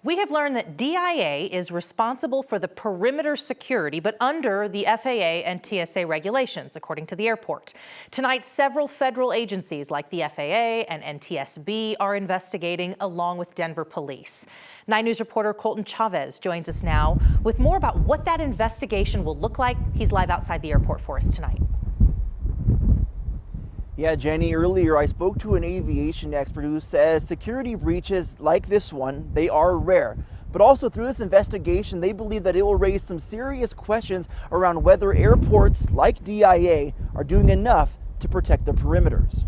We have learned that DIA is responsible for the perimeter security, but under the FAA and TSA regulations, according to the airport. Tonight, several federal agencies like the FAA and NTSB are investigating, along with Denver police. 9 News reporter Colton Chavez joins us now with more about what that investigation will look like. He's live outside the airport for us tonight. Yeah, Jenny, earlier I spoke to an aviation expert who says security breaches like this one, they are rare. But also through this investigation, they believe that it will raise some serious questions around whether airports like DIA are doing enough to protect the perimeters.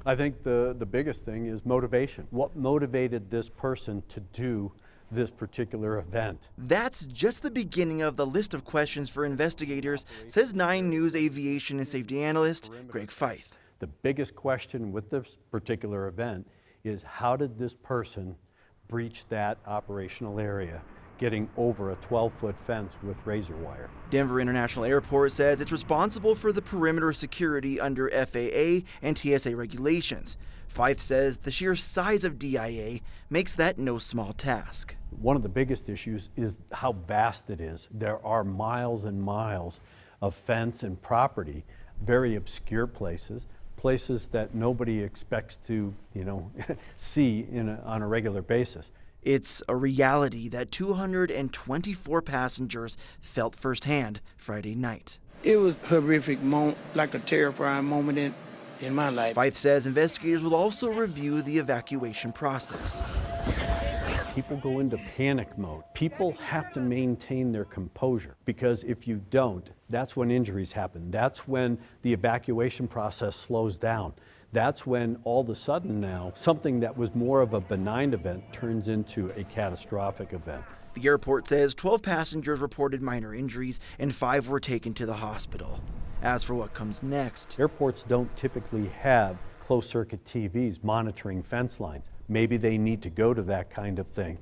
I think the biggest thing is motivation. What motivated this person to do this particular event? That's just the beginning of the list of questions for investigators, says 9 News aviation and safety analyst Greg Feith. The biggest question with this particular event is how did this person breach that operational area, getting over a 12-foot fence with razor wire? Denver International Airport says it's responsible for the perimeter security under FAA and TSA regulations. Feith says the sheer size of DIA makes that no small task. One of the biggest issues is how vast it is. There are miles and miles of fence and property, very obscure places that nobody expects to, see on a regular basis. It's a reality that 224 passengers felt firsthand Friday night. It was a horrific moment, like a terrifying moment in my life. Feith says investigators will also review the evacuation process. People go into panic mode. People have to maintain their composure, because if you don't, that's when injuries happen. That's when the evacuation process slows down. That's when all of a sudden now, something that was more of a benign event turns into a catastrophic event. The airport says 12 passengers reported minor injuries and 5 were taken to the hospital. As for what comes next, airports don't typically have closed-circuit TVs monitoring fence lines. Maybe they need to go to that kind of thing.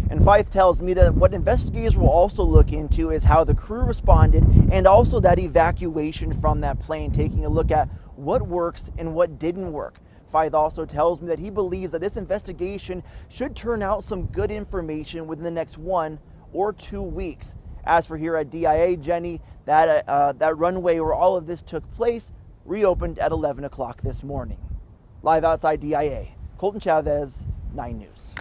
And Feith tells me that what investigators will also look into is how the crew responded and also that evacuation from that plane, taking a look at what works and what didn't work. Feith also tells me that he believes that this investigation should turn out some good information within the next 1 or 2 weeks. As for here at DIA, Jenny, that runway where all of this took place reopened at 11 o'clock this morning. Live outside DIA, Colton Chavez, 9 News.